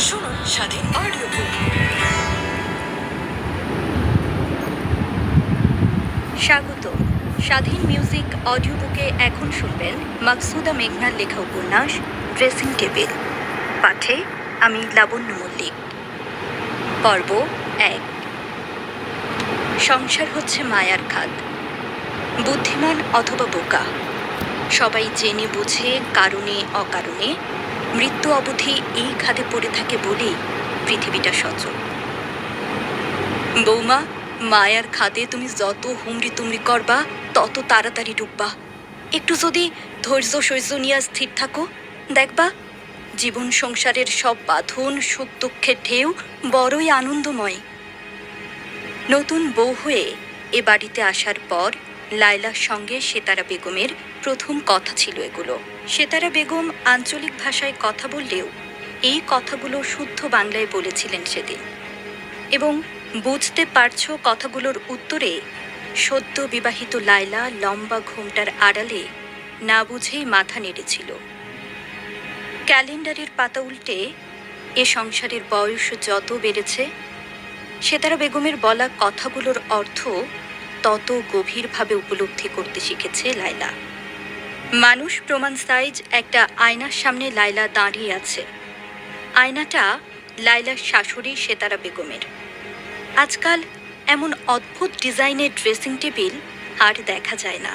শুনুন স্বাধীন audio book. স্বাগত। স্বাধীন মিউজিক অডিও বুকে এখন শুনবেন মাকসুদা মেঘনার লেখা উপন্যাস ড্রেসিং টেবিল। পাঠে আমি লাবণ্য মল্লিক। পর্ব 1। সংসার হচ্ছে মায়ার খাদ। বুদ্ধিমান অথবা বোকা, সবাই জেনে বুঝে কারণে অকারণে মৃত্যু অবধি এই খাদে পড়ে থাকে বলেই পৃথিবীটা সচল। বৌমা, মায়ার খাদে তুমি যত হুমড়ি তুমড়ি করবা তত তাড়াতাড়ি ডুববা। একটু যদি ধৈর্য সহ্য নিয়ে স্থির থাকো, দেখবা জীবন সংসারের সব বাঁধন সুখ দুঃখের ঢেউ বড়ই আনন্দময়। নতুন বউ হয়ে এ বাড়িতে আসার পর লায়লার সঙ্গে সেতারা বেগমের প্রথম কথা ছিল এগুলো। সেতারা বেগম আঞ্চলিক ভাষায় কথা বললেও এই কথাগুলো শুদ্ধ বাংলায় বলেছিলেন সেদিন, এবং বুঝতে পারছো কথাগুলোর উত্তরে সদ্য বিবাহিত লায়লা লম্বা ঘোমটার আড়ালে না বুঝেই মাথা নেড়েছিল। ক্যালেন্ডারের পাতা উল্টে এ সংসারের বয়স যত বেড়েছে, সেতারা বেগমের বলা কথাগুলোর অর্থ তত গভীরভাবে উপলব্ধি করতে শিখেছে লায়লা। মানুষ প্রমাণ সাইজ একটা আয়নার সামনে লায়লা দাঁড়িয়ে আছে। আয়নাটা লায়লার শাশুড়ি সেতারা বেগমের। আজকাল এমন অদ্ভুত ডিজাইনের ড্রেসিং টেবিল আর দেখা যায় না।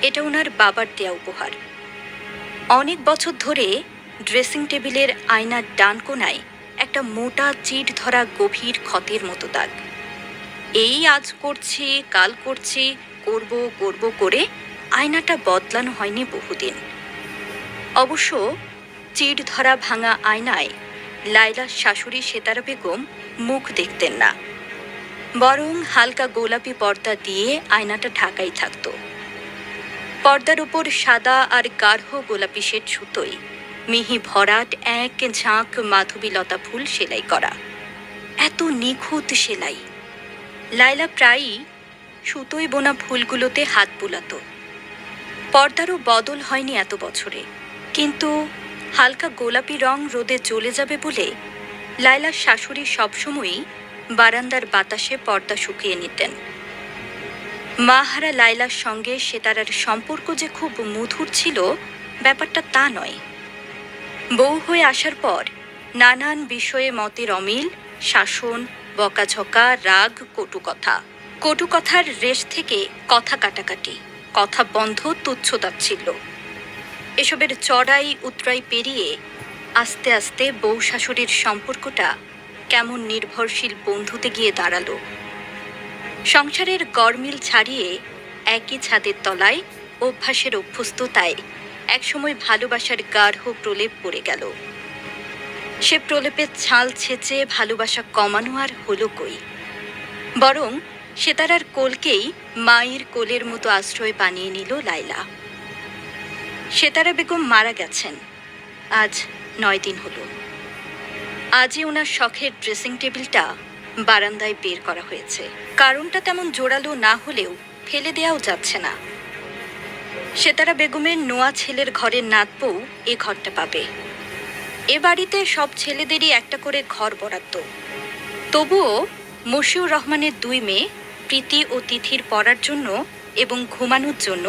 এটা ওনার বাবার দেয়া উপহার। অনেক বছর ধরে ড্রেসিং টেবিলের আয়নার ডান কোণায় একটা মোটা চিট ধরা গভীর ক্ষতের মতো দাগ। এই আজ করছি কাল করছি করব করব করে আয়নাটা বদলানো হয়নি বহুদিন। অবশ্য চিট ধরা ভাঙা আয়নায় লায়লার শাশুড়ি সেতারা বেগম মুখ দেখতেন না, বরং হালকা গোলাপি পর্দা দিয়ে আয়নাটা ঢাকাই থাকত। পর্দার উপর সাদা আর গাঢ় গোলাপি শেড সুতোয় মিহি ভরাট এক ঝাঁক মাধবীলতা ফুল সেলাই করা। এত নিখুঁত সেলাই! লায়লা প্রায়ই সুতোয় বোনা ফুলগুলোতে হাত বুলাত। পর্দারও বদল হয়নি এত বছরে, কিন্তু হালকা গোলাপি রং রোদে চলে যাবে বলে লায়লার শাশুড়ি সবসময়ই বারান্দার বাতাসে পর্দা শুকিয়ে নিতেন। মাহারা লায়লার সঙ্গে সেতারার সম্পর্ক যে খুব মধুর ছিল ব্যাপারটা তা নয়। বউ হয়ে আসার পর নানান বিষয়ে মতের অমিল, শাসন, বকাঝকা, রাগ, কটুকথার রেশ থেকে কথা কাটাকাটি, কথা বন্ধ, তুচ্ছতাচ্ছিল্য, এসবের চড়াই উতরাই পেরিয়ে আস্তে আস্তে বউ শাশুড়ির সম্পর্কটা কেমন নির্ভরশীল বন্ধুতে গিয়ে দাঁড়ালো। সংসারের গরমিল ছাড়িয়ে একই ছাদের তলায় অভ্যাসের অভ্যস্ততায় একসময় ভালোবাসার গাঢ় প্রলেপ পড়ে গেল। সে প্রলেপের ছাল ছেঁচে ভালোবাসা কমানো আর হলো কই, বরং সেতারার কোলকেই মায়ের কোলের মতো আশ্রয় বানিয়ে নিল লায়লা। সেতারা বেগম মারা গেছেন আজ 9 দিন হলো। আজই ওনার শখের ড্রেসিং টেবিলটা বারান্দায় বের করা হয়েছে। কারণটা তেমন জোরালো না হলেও ফেলে দেওয়াও যাচ্ছে না। সেতারা বেগমের নোয়া ছেলের ঘরের নাত বউ এ ঘরটা পাবে। এ বাড়িতে সব ছেলেদেরই একটা করে ঘর বরাদ্দ। তবুও মশিউর রহমানের 2 মেয়ে প্রীতি ও তিথির পড়ার জন্য এবং ঘুমানোর জন্য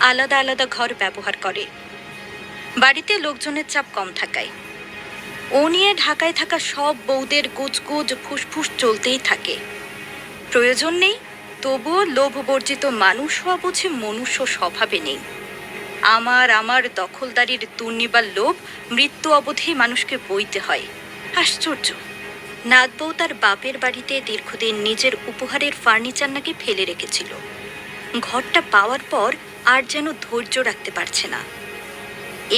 আলাদা আলাদা ঘর ব্যবহার করে। বাড়িতে লোকজনের চাপ কম থাকায় ও নিয়ে ঢাকায় থাকা সব বউদের গুজগুজ ফুসফুস চলতেই থাকে। প্রয়োজন নেই, তবুও লোভবর্জিত মানুষ হওয়া বুঝি মনুষ্য স্বভাবে নেই। আমার দখলদারির দুর্নিবার লোভ মৃত্যু অবধি মানুষকে বইতে হয়। আশ্চর্য! নাত বউ তার বাপের বাড়িতে দীর্ঘদিন নিজের উপহারের ফার্নিচার নাকি ফেলে রেখেছিল। ঘরটা পাওয়ার পর আর যেন ধৈর্য রাখতে পারছে না।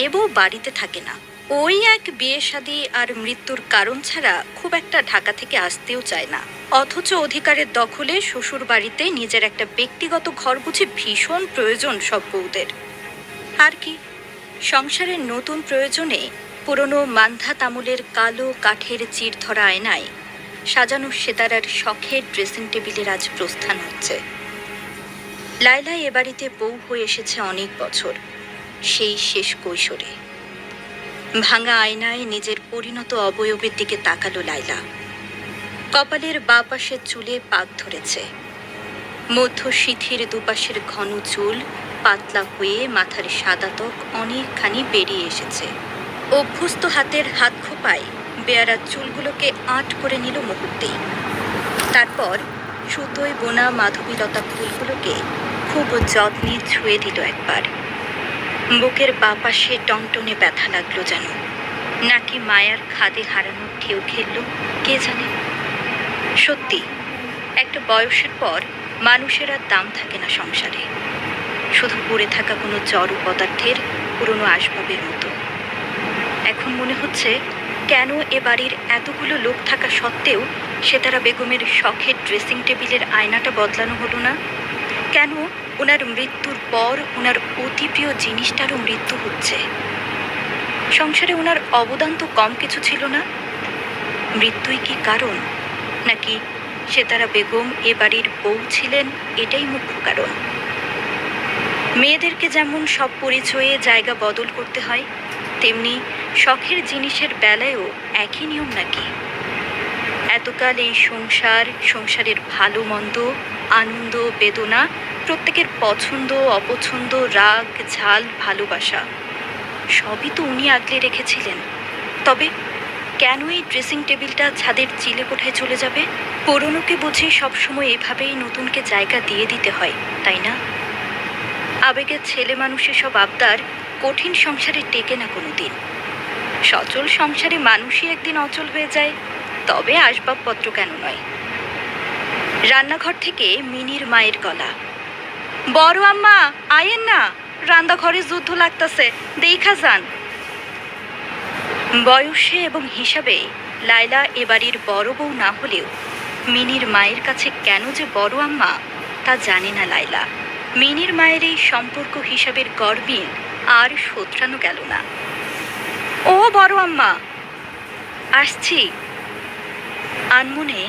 এ বউ বাড়িতে থাকে না, ওই এক বিয়ে শাদী আর মৃত্যুর কারণ ছাড়া খুব একটা ঢাকা থেকে আসতেও চায় না। অথচ অধিকারের দখলে শ্বশুর বাড়িতে নিজের একটা ব্যক্তিগত ঘর বুঝি ভীষণ প্রয়োজন সব বউদের। আর কি, সংসারের নতুন প্রয়োজনে পুরনো মান্ধা তামুলের কালো কাঠের চির ধরা আয়নায় সাজানো সেতারার শখের ড্রেসিং টেবিলের আজ প্রস্থান হচ্ছে। লায়লা এ বাড়িতে বউ হয়ে এসেছে অনেক বছর, সেই শেষ কৈশোরে। ভাঙা আয়নায় নিজের পরিণত অবয়বের দিকে তাকালো লাইলা। কপালের বাঁ পাশের চুলে পাক ধরেছে। মধ্য সিথির দুপাশের ঘন চুল পাতলা হয়ে মাথার সাদা ত্বক অনেকখানি বেরিয়ে এসেছে। অভ্যস্ত হাতের হাত খোপায় বেয়ারা চুলগুলোকে আঁট করে নিল মুহূর্তেই। তারপর সুতোয় বোনা মাধবীলতা ফুলগুলোকে খুব যত্নে ছুঁয়ে দিল একবার। বুকের বাঁ পাশে টনটনে ব্যথা লাগলো যেন, নাকি মায়ার খাদে হারানোর ঢেউ খেলল কে জানে। সত্যি, একটা বয়সের পর মানুষের আর দাম থাকে না সংসারে, শুধু পড়ে থাকা কোনো জড় পদার্থের পুরনো আসবাবের মতো। এখন মনে হচ্ছে কেন এ বাড়ির এতগুলো লোক থাকা সত্ত্বেও সেতারা বেগমের শখের ড্রেসিং টেবিলের আয়নাটা বদলানো হলো না? কেন ওনার মৃত্যুর পর ওনার অতি প্রিয় জিনিসটারও মৃত্যু হচ্ছে? সংসারে ওনার অবদান তো কম কিছু ছিল না। মৃত্যুই কি কারণ, নাকি সেতারা বেগম এ বাড়ির বউ ছিলেন এটাই মুখ্য কারণ? মেয়েদেরকে যেমন সব পরিচয়ে জায়গা বদল করতে হয়, তেমনি শখের জিনিসের বেলায়ও একই নিয়ম নাকি? এতকাল এই সংসারের ভালো মন্দ, আনন্দ বেদনা, প্রত্যেকের পছন্দ অপছন্দ, রাগ ঝাল ভালোবাসা সবই তো উনি আগলে রেখেছিলেন। তবে কেন এই ড্রেসিং টেবিলটা ছাদের চিলে কোঠায় চলে যাবে? পুরনোকে বুঝে সবসময় এভাবেই নতুনকে জায়গা দিয়ে দিতে হয়, তাই না? আবেগের ছেলে মানুষের সব আবদার কঠিন সংসারে টেকে না কোনো দিন। সচল সংসারে মানুষই একদিন অচল হয়ে যায়, তবে আসবাবপত্র কেন নয়। রান্নাঘর থেকে মিনির মায়ের গলা, বড় আম্মা আয়েন না, রান্নাঘরে যুদ্ধ লাগতেছে, দেখা যান। বয়সে এবং হিসাবে লায়লা এ বাড়ির বড় বউ না হলেও মিনির মায়ের কাছে কেন যে বড় আম্মা তা জানে না লায়লা। মিনির মায়ের এই সম্পর্ক হিসাবের গরমিল আর শোধরানো গেল না। ও বড় আম্মা, আসছি। আনমনে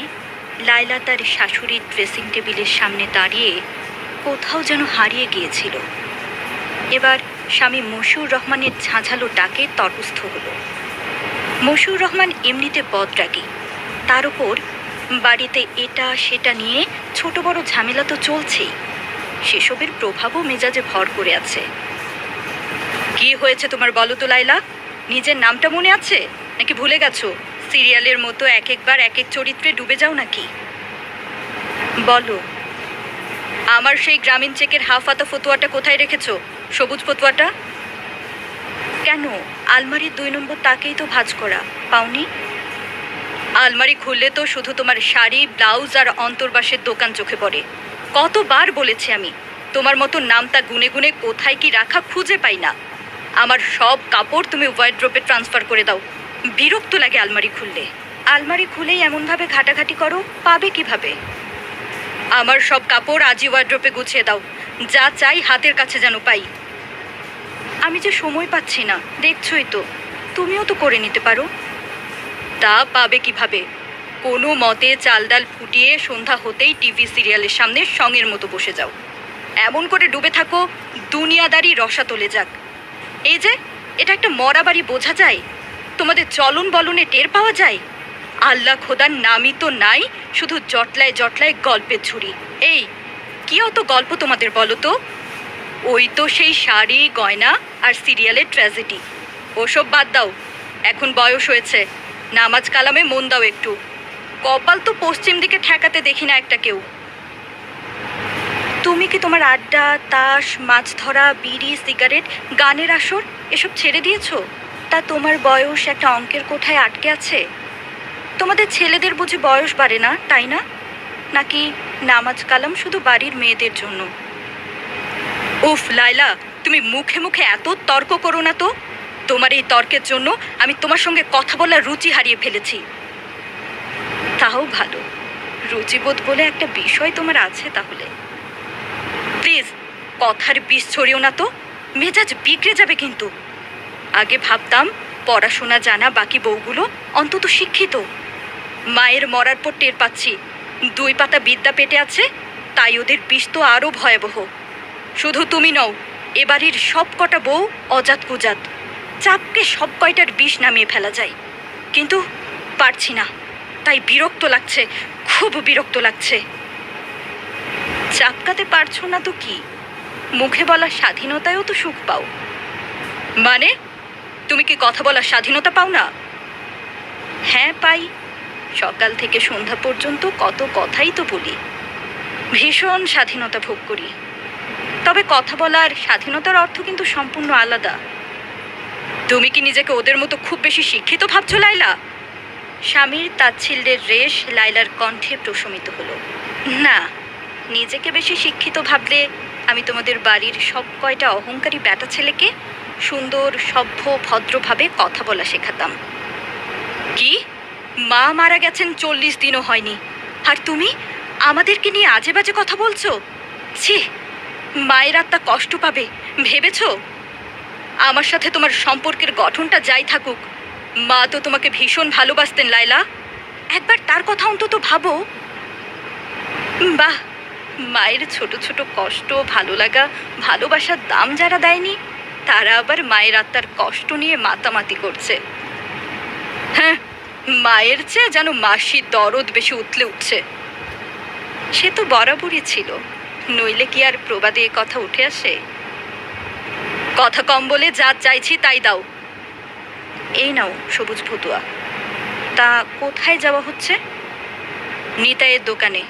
লায়লা তার শাশুড়ির ড্রেসিং টেবিলের সামনে দাঁড়িয়ে কোথাও যেন হারিয়ে গিয়েছিল। এবার স্বামী মশিউর রহমানের ঝাঁঝালো ডাকে তটস্থ হলো। মশিউর রহমান এমনিতে বদরাগী, তার উপর বাড়িতে এটা সেটা নিয়ে ছোট বড় ঝামেলা তো চলছেই, সেসবের প্রভাবও মেজাজে ভর করে আছে। কি হয়েছে তোমার বলো তো লায়লা? নিজের নামটা মনে আছে নাকি ভুলে গেছো? সিরিয়ালের মতো এক একবার এক এক চরিত্রে ডুবে যাও নাকি? বলো। আমার সেই গ্রামীণ চেকের হাফ হাতা ফতুয়াটা কোথায় রেখেছো? সবুজ ফতুয়াটা? কেন, আলমারির 2 নম্বর তাকেই তো ভাঁজ করা, পাওনি? আলমারি খুললে তো শুধু তোমার শাড়ি ব্লাউজ আর অন্তর্বাসের দোকান চোখে পড়ে। কতবার বলেছি আমি, তোমার মতো নামটা গুনে গুনে কোথায় কি রাখা খুঁজে পাই না। আমার সব কাপড় তুমি ওয়ার্ড্রোবে ট্রান্সফার করে দাও, বিরক্ত লাগে আলমারি খুললে। আলমারি খুলেই এমনভাবে ঘাটাঘাটি করো, পাবে কিভাবে? আমার সব কাপড় আজই ওয়ার্ড্রোবে গুছিয়ে দাও, যা চাই হাতের কাছে যেন পাই। আমি যে সময় পাচ্ছি না, দেখছই তো, তুমিও তো করে নিতে পারো। তা পাবে কিভাবে? কোনো মতে চাল ডাল ফুটিয়ে সন্ধ্যা হতেই টিভি সিরিয়ালের সামনে সঙের মতো বসে যাও। এমন করে ডুবে থাকো দুনিয়াদারি রসাতলে যাক। এই যে এটা একটা মরা বাড়ি বোঝা যায়, তোমাদের চলন বলনে টের পাওয়া যায়। আল্লাহ খোদার নামই তো নাই, শুধু জটলায় জটলায় গল্পের ঝুড়ি। এই কি অত গল্প তোমাদের বলো তো? ওই তো সেই শাড়ি গয়না আর সিরিয়ালের ট্র্যাজেডি। ওসব বাদ দাও, এখন বয়স হয়েছে, নামাজ কালামে মন দাও একটু। কপাল তো পশ্চিম দিকে ঠেকাতে দেখি না একটা কেউ। তুমি কি তোমার আড্ডা তাস মাছ ধরা বিড়ি সিগারেট গানের আসর এসব ছেড়ে দিয়েছো? তা তোমার বয়স একটা অঙ্কের কোঠায় আটকে আছে? তোমাদের ছেলেদের বুঝি বয়স বাড়ে না, তাই না? নাকি নামাজ কালাম শুধু বাড়ির মেয়েদের জন্য? উফ লায়লা, তুমি মুখে মুখে এত তর্ক করো না তো। তোমার এই তর্কের জন্য আমি তোমার সঙ্গে কথা বলার রুচি হারিয়ে ফেলেছি। তাও ভালো, রুচিবোধ বলে একটা বিষয় তোমার আছে তাহলে। প্লিজ কথার বিষ ছড়িও না তো, মেজাজ বিগড়ে যাবে কিন্তু। আগে ভাবতাম পড়াশোনা জানা বাকি বউগুলো অন্তত শিক্ষিত, মায়ের মরার পর টের পাচ্ছি 2 পাতা বিদ্যা পেটে আছে, তাই ওদের বিষ তো আরও ভয়াবহ। শুধু তুমি নও, এ বাড়ির সব কটা বউ অজাত কুজাত। চাপকে সব কয়টার বিষ নামিয়ে ফেলা যায়, কিন্তু পারছি না। তাই বিরক্ত লাগছে, খুব বিরক্ত লাগছে। চাপকাতে পারছো না তো কি, মুখে বলা স্বাধীনতায়ও তো সুখ পাও। মানে তুমি কি কথা বলার স্বাধীনতা পাও না? হ্যাঁ পাই, সকাল থেকে সন্ধ্যা পর্যন্ত কত কথাই তো বলি, ভীষণ স্বাধীনতা ভোগ করি। তবে কথা বলার স্বাধীনতার অর্থ কিন্তু সম্পূর্ণ আলাদা। তুমি কি নিজেকে ওদের মতো খুব বেশি শিক্ষিত ভাবছো লাইলা? স্বামীর তাচ্ছিল্যের রেশ লাইলার কণ্ঠে প্রশমিত হলো। না, নিজেকে বেশি শিক্ষিত ভাবলে আমি তোমাদের বাড়ির সব কয়টা অহংকারী ব্যাটা ছেলেকে সুন্দর সভ্য ভদ্রভাবে কথা বলা শেখাতাম। কি, মা মারা গেছেন 40 দিনও হয়নি, আর তুমি আমাদেরকে নিয়ে আজে বাজে কথা বলছো? ছি, মায়ের আত্মা কষ্ট পাবে ভেবেছো? আমার সাথে তোমার সম্পর্কের গঠনটা যাই থাকুক, মা তো তোমাকে ভীষণ ভালোবাসতেন লাইলা। একবার তার কথা অন্তত ভাবো। বাহ, মায়ের ছোট ছোট কষ্ট, ভালো লাগা, ভালোবাসার দাম যারা দেয়নি, তারা আবার মায়ের আত্মার কষ্ট নিয়ে মাতামাতি করছে। হ্যাঁ, মায়ের চেয়ে যেন মাসির দরদ বেশি উতলে উঠছে। সে তো বরাবরই ছিল, নইলে কি আর প্রবাদে এ কথা উঠে আসে? কথা কম বলে যা চাইছি তাই দাও। এই নাও সবুজ ফতুয়া। তা কোথায় যাওয়া হচ্ছে? নিতাইয়ের দোকানে।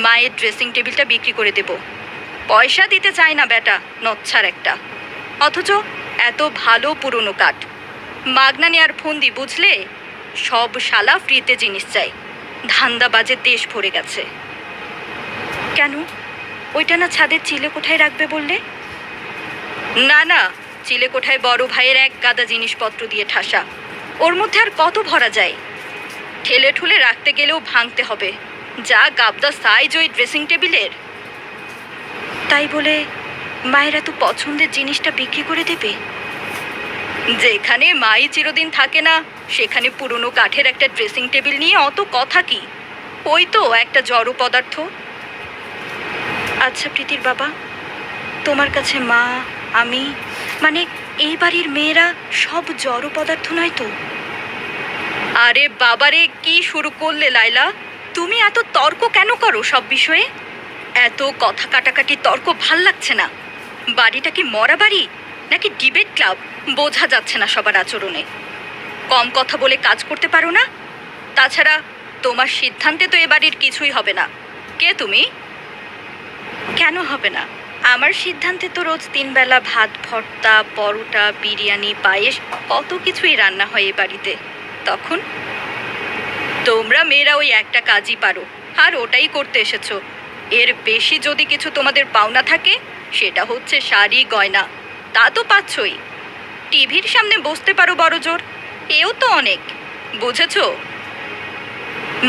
মায়ের ড্রেসিং টেবিলটা বিক্রি করে দেব। পয়সা দিতে চায় না বেটা, নচ্ছার একটা। অথচ এত ভালো পুরনো কাঠ। মাগনা নেয়ার ফন্দি বুঝলে, সব শালা ফ্রিতে জিনিস চাই। ধান্দাবাজে দেশ ভরে গেছে। কেন, ওইটা না ছাদের চিলে কোঠায় রাখবে বললে? না না, চিলে কোঠায় বড় ভাইয়ের এক গাদা জিনিসপত্র দিয়ে ঠাসা, ওর মধ্যে আর কত ভরা যায়? ঠেলে ঠুলে রাখতে গেলেও ভাঙতে হবে, যা গাবদা সাইজ ওই ড্রেসিং টেবিলের। তাই বলে মায়ের এত পছন্দের জিনিসটা বিক্রি করে দেবে? যেখানে মাই চিরদিন থাকে না, সেখানে পুরনো কাঠের একটা ড্রেসিং টেবিল নিয়ে অত কথা কি? ওই তো একটা জড় পদার্থ। আচ্ছা প্রীতির বাবা, তোমার কাছে মা, আমি, মানে এই বাড়ির মেয়েরা সব জড় পদার্থ নয় তো? আরে বাবারে, কি শুরু করলে লাইলা? তুমি এত তর্ক কেন করো সব বিষয়ে? এত কথা কাটাকাটি তর্ক ভাল লাগছে না। বাড়িটা কি মরা বাড়ি নাকি ডিবেট ক্লাব বোঝা যাচ্ছে না সবার আচরণে। কম কথা বলে কাজ করতে পারো না? তাছাড়া তোমার সিদ্ধান্তে তো এ বাড়ির কিছুই হবে না। কে তুমি? কেন হবে না? আমার সিদ্ধান্তে তো রোজ 3 বেলা ভাত, ভর্তা, পরোটা, বিরিয়ানি, পায়েস, কত কিছুই রান্না হয় এ বাড়িতে। তখন তোমরা মেয়েরা ওই একটা কাজই পারো, আর ওটাই করতে এসেছো। এর বেশি যদি কিছু তোমাদের পাওনা থাকে, সেটা হচ্ছে শাড়ি গয়না। তা তো পাচ্ছই। টিভির সামনে বসতে পারো বড় জোর, এও তো অনেক, বুঝেছো?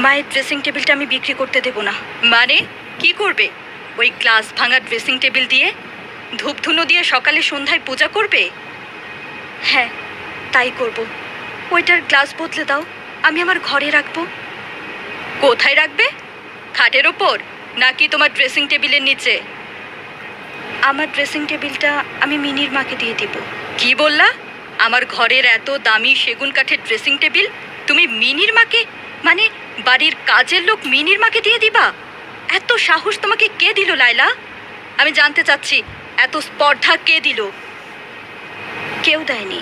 মায়ের ড্রেসিং টেবিলটা আমি বিক্রি করতে দেব না। মানে কি করবে? ওই গ্লাস ভাঙা ড্রেসিং টেবিল দিয়ে ধূপধুনো দিয়ে সকালে সন্ধ্যায় পূজা করবে? হ্যাঁ, তাই করব। ওইটার গ্লাস বদলে দাও, আমি আমার ঘরে রাখবো। কোথায় রাখবে? খাটের ওপর নাকি তোমার ড্রেসিং টেবিলের নিচে? আমার ড্রেসিং টেবিলটা আমি মিনির মাকে দিয়ে দিব। কি বললা? আমার ঘরের এত দামি সেগুন কাঠের ড্রেসিং টেবিল তুমি মিনির মাকে, মানে বাড়ির কাজের লোক মিনির মাকে দিয়ে দিবা? এত সাহস তোমাকে কে দিল লাইলা? আমি জানতে চাচ্ছি, এত স্পর্ধা কে দিল? কেউ দেয়নি।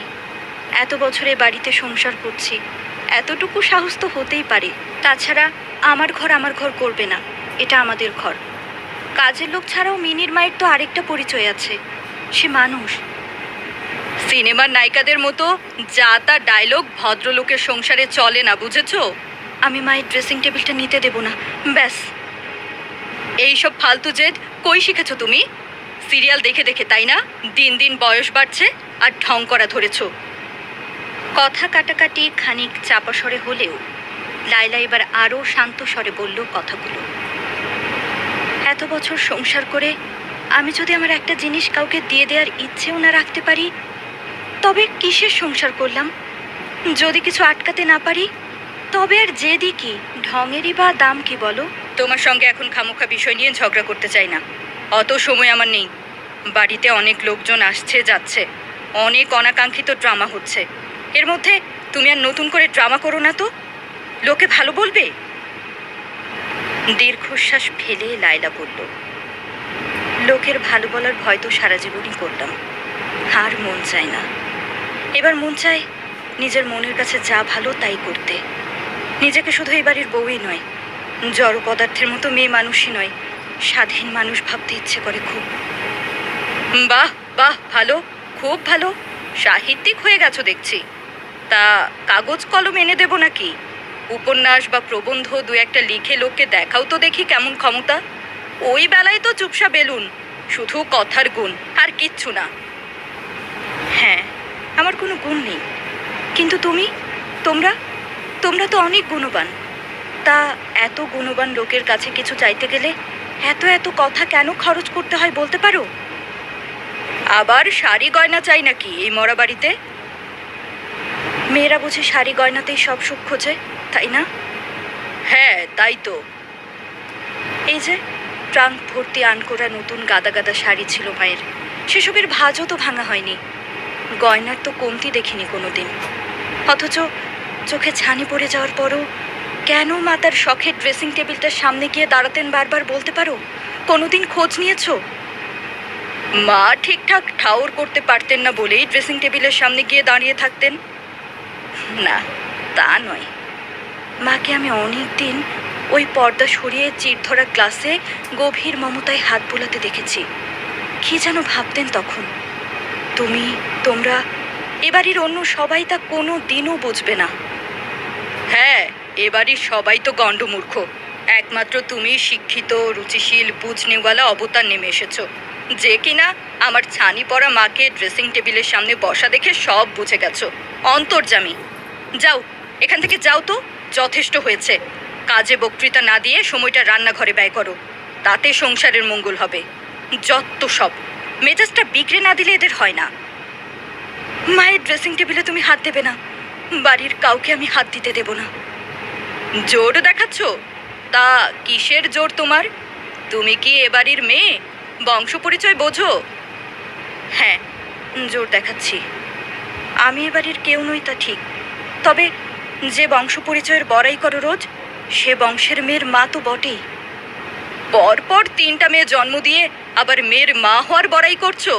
এত বছরে বাড়িতে সংসার করছি, এতটুকু সাহস তো হতেই পারে। তাছাড়া আমার ঘর করবে না, এটা আমাদের ঘর। কাজের লোক ছাড়াও মিনির মায়ের তো আরেকটা পরিচয় আছে, সে মানুষ। সিনেমার নায়িকাদের মতো যা তা ডায়লগ ভদ্রলোকের সংসারে চলে না, বুঝেছো? আমি মায়ের ড্রেসিং টেবিলটা নিতে দেব না, ব্যাস। এইসব ফালতু জেদ কই শিখেছো তুমি? সিরিয়াল দেখে দেখে, তাই না? দিন দিন বয়স বাড়ছে আর ঢং করা ধরেছো। কথা কাটাকাটি খানিক চাপা স্বরে হলেও লাইলা এবার আরও শান্ত স্বরে বলল কথাগুলো। এত বছর সংসার করে আমি যদি আমার একটা জিনিস কাউকে দিয়ে দেওয়ার ইচ্ছেও না রাখতে পারি, তবে কিসের সংসার করলাম? যদি কিছু আটকাতে না পারি, তবে আর জেদি কি, ঢঙেরই বা দাম কি বলো? তোমার সঙ্গে এখন খামোখা বিষয় নিয়ে ঝগড়া করতে চাই না, অত সময় আমার নেই। বাড়িতে অনেক লোকজন আসছে যাচ্ছে, অনেক অনাকাঙ্ক্ষিত ড্রামা হচ্ছে। এর মধ্যে তুমি আর নতুন করে ড্রামা করো না তো, লোকে ভালো বলবে। দীর্ঘশ্বাস ফেলে লায়লা বলল, লোকের ভালো বলার ভয় তো সারা জীবনই করলাম, আর মন চায় না। এবার মন চায় নিজের মনের কাছে যা ভালো তাই করতে। নিজেকে শুধু এই বাড়ির বউই নয়, জড় পদার্থের মতো মেয়ে মানুষই নয়, স্বাধীন মানুষ ভাবতে ইচ্ছে করে খুব। বাহ বাহ, ভালো, খুব ভালো, সাহিত্যিক হয়ে গেছো দেখছি। তা কাগজ কলম এনে দেবো নাকি? উপন্যাস বা প্রবন্ধ দু একটা লিখে লোককে দেখাও তো দেখি কেমন ক্ষমতা। ওই বেলায় তো চুপসা বেলুন, শুধু কথার গুণ আর কিচ্ছু না। হ্যাঁ, আমার কোনো গুণ নেই, কিন্তু তোমরা তোমরা তো অনেক গুণবান। তা এত গুণবান লোকের কাছে কিছু চাইতে গেলে এত এত কথা কেন খরচ করতে হয় বলতে পারো? আবার শাড়ি গয়না চাই নাকি এই মরা বাড়িতে? মেয়েরা বুঝে শাড়ি গয়নাতেই সব সুখ খোঁজে, তাই না? হ্যাঁ, তাই তো। এই যে ট্রাঙ্ক ভর্তি আনকোরা নতুন গাদা গাদা শাড়ি ছিল মায়ের, সেসবের ভাঁজও তো ভাঙা হয়নি, গয়নার তো কমতি দেখিনি কোনোদিন। অথচ চোখে ছানি পড়ে যাওয়ার পরও কেন মা তার শখের ড্রেসিং টেবিলটার সামনে গিয়ে দাঁড়াতেন বারবার বলতে পারো? কোনোদিন খোঁজ নিয়েছো? মা ঠিকঠাক ঠাউর করতে পারতেন না বলেই ড্রেসিং টেবিলের সামনে গিয়ে দাঁড়িয়ে থাকতেন? না, তা নয়। মাকে আমি অনেক দিন ওই পর্দা সরিয়ে চিরধরা গ্লাসে গভীর মমতায় হাত বোলাতে দেখেছি। কি যেন ভাবতেন তখন। তোমরা এবাড়ির অন্য সবাই তা কোনো দিনও বুঝবে না। হ্যাঁ, এবাড়ির সবাই তো গণ্ডমূর্খ, একমাত্র তুমি শিক্ষিত, রুচিশীল, বুঝনেওয়ালা অবতার নেমে এসেছো, যে কিনা আমার ছানি পড়া মাকে ড্রেসিং টেবিলের সামনে বসা দেখে সব বুঝে গেছো। অন্তর্যামী, যাও এখান থেকে, যাও তো, যথেষ্ট হয়েছে। কাজে বক্তৃতা না দিয়ে সময়টা রান্নাঘরে ব্যয় করো, তাতে সংসারের মঙ্গল হবে। যত সব, মেজাজটা বিগড়ে না দিলে এদের হয় না। মায়ের ড্রেসিং টেবিলে তুমি হাত দেবে না, বাড়ির কাউকে আমি হাত দিতে দেব না। জোর দেখাচ্ছ? তা কিসের জোর তোমার? তুমি কি এ বাড়ির মেয়ে? বংশ পরিচয় বোঝো? হ্যাঁ, জোর দেখাচ্ছি। আমি এ বাড়ির কেউ নই তা ঠিক, তবে যে বংশ পরিচয়ের বড়াই করো রোজ, সে বংশের মেয়ের মা তো বটেই। পরপর 3টা মেয়ে জন্ম দিয়ে আবার মেয়ের মা হওয়ার বড়াই করছো?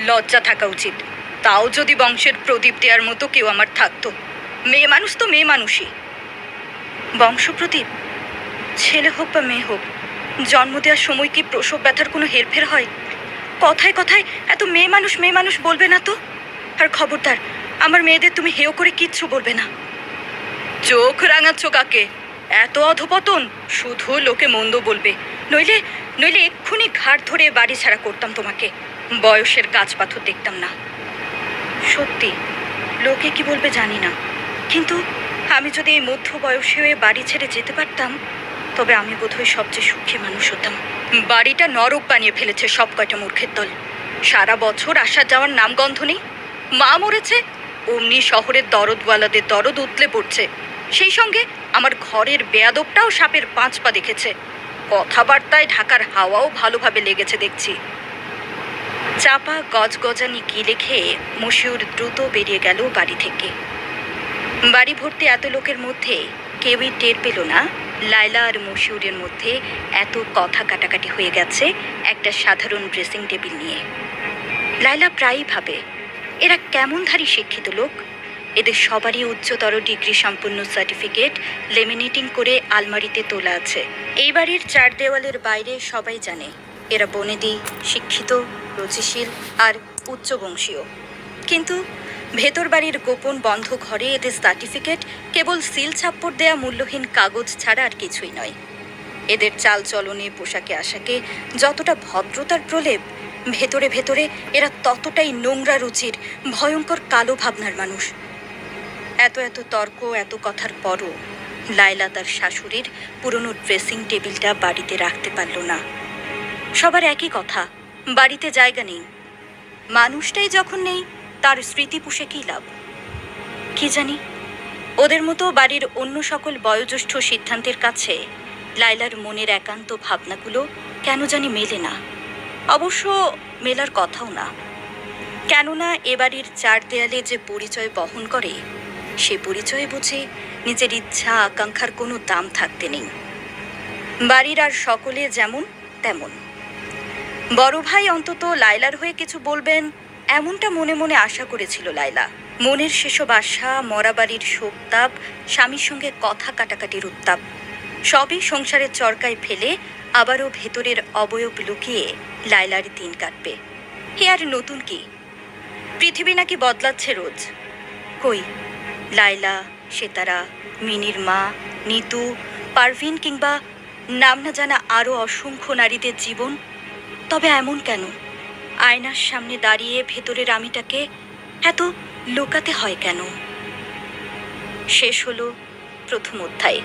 লজ্জা থাকা উচিত। তাও যদি বংশের প্রদীপ দেওয়ার মতো কেউ আমার থাকতো। মেয়ে মানুষ তো মেয়ে মানুষই। বংশপ্রদীপ? ছেলে হোক বা মেয়ে হোক, জন্ম দেওয়ার সময় কি প্রসব ব্যথার কোনো হেরফের হয়? কথায় কথায় এত মেয়ে মানুষ বলবে না তো। আর খবরদার, আমার মেয়েদের তুমি হেয় করে কিচ্ছু বলবে না। চোখ রাঙাচ্ছ কাকে? এত অধপতন, শুধু লোকে মন্দ বলবে, নইলে এক্ষুনি ঘাড় ধরে বাড়ি ছাড়া করতাম তোমাকে। বয়সের গাছ পাথর দেখতাম না। সত্যি, লোকে কি বলবে জানি না, কিন্তু আমি যদি এই মধ্য বয়সী হয়ে বাড়ি ছেড়ে যেতে পারতাম, তবে আমি বোধহয় সবচেয়ে সুখী মানুষ হতাম। বাড়িটা নরক বানিয়ে ফেলেছে সব কয়টা মূর্খের দল। সারা বছর আসা যাওয়ার নামগন্ধ নেই। মা মরেছে, অমনি শহরের দরদওয়ালাদের দরদ উতলে পড়ছে। সেই সঙ্গে আমার ঘরের বেয়াদবটাও সাপের 5 পা দেখেছে। কথাবার্তায় ঢাকার হাওয়াও ভালোভাবে লেগেছে দেখছি। চাপা গজগজানি গিলে খেয়ে মশিউর দ্রুত বেরিয়ে গেল বাড়ি থেকে। বাড়ি ভর্তি এত লোকের মধ্যে কেউই টের পেল না লায়লা আর মশিউরের মধ্যে এত কথা কাটাকাটি হয়ে গেছে একটা সাধারণ ড্রেসিং টেবিল নিয়ে। লায়লা প্রায়ই ভাবে, এরা কেমনধারী শিক্ষিত লোক। এদের সবারই উচ্চতর ডিগ্রি সম্পন্ন সার্টিফিকেট লেমিনেটিং করে আলমারিতে তোলা আছে। এই বাড়ির 4 দেওয়ালের বাইরে সবাই জানে এরা বনেদি, শিক্ষিত, রুচিশীল আর উচ্চবংশীয়। কিন্তু ভেতর বাড়ির গোপন বন্ধ ঘরে এদের সার্টিফিকেট কেবল সিল ছাপ্পড় দেয়া মূল্যহীন কাগজ ছাড়া আর কিছুই নয়। এদের চালচলনে, পোশাকে আশাকে যতটা ভদ্রতার প্রলেপ, ভেতরে ভেতরে এরা ততটাই নোংরা রুচির, ভয়ঙ্কর কালো ভাবনার মানুষ। এত এত তর্ক, এত কথার পরও লায়লা তার শাশুড়ির পুরনো ড্রেসিং টেবিলটা বাড়িতে রাখতে পারল না। সবার একই কথা, বাড়িতে জায়গা নেই। মানুষটাই যখন নেই, তার স্মৃতি পুষে কী লাভ? কি জানি, ওদের মতো বাড়ির অন্য সকল বয়োজ্যেষ্ঠ সিদ্ধান্তের কাছে লায়লার মনের একান্ত ভাবনাগুলো কেন জানি মেলে না। অবশ্য মেলার কথাও না। কেননা এ বাড়ির চার দেয়ালে যে পরিচয় বহন করে, সে পরিচয়ে বুঝে নিজের ইচ্ছা আকাঙ্ক্ষার কোনো দাম থাকতে নেই। বাড়ির আর সকলে যেমন তেমন। বড় ভাই অন্তত লায়লার হয়ে কিছু বলবেন, এমনটা মনে মনে আশা করেছিল লায়লা। মনের সেসব আশা, মরা বাড়ির শোকতাপ, স্বামীর সঙ্গে কথা কাটাকাটির উত্তাপ, সবই সংসারের চরকায় ফেলে আবারও ভেতরের অবয়ব লুকিয়ে লায়লার দিন কাটবে। হে আর নতুন কি? পৃথিবী নাকি বদলাচ্ছে রোজ। কই লায়লা, সেতারা, মিনির মা, নিতু, পারভিন কিংবা নাম না জানা আরও অসংখ্য নারীদের জীবন। তবে এমন কেন? আয়নার সামনে দাঁড়িয়ে ভেতরের আমিটাকে এত লুকাতে হয় কেন? শেষ হলো প্রথম অধ্যায়।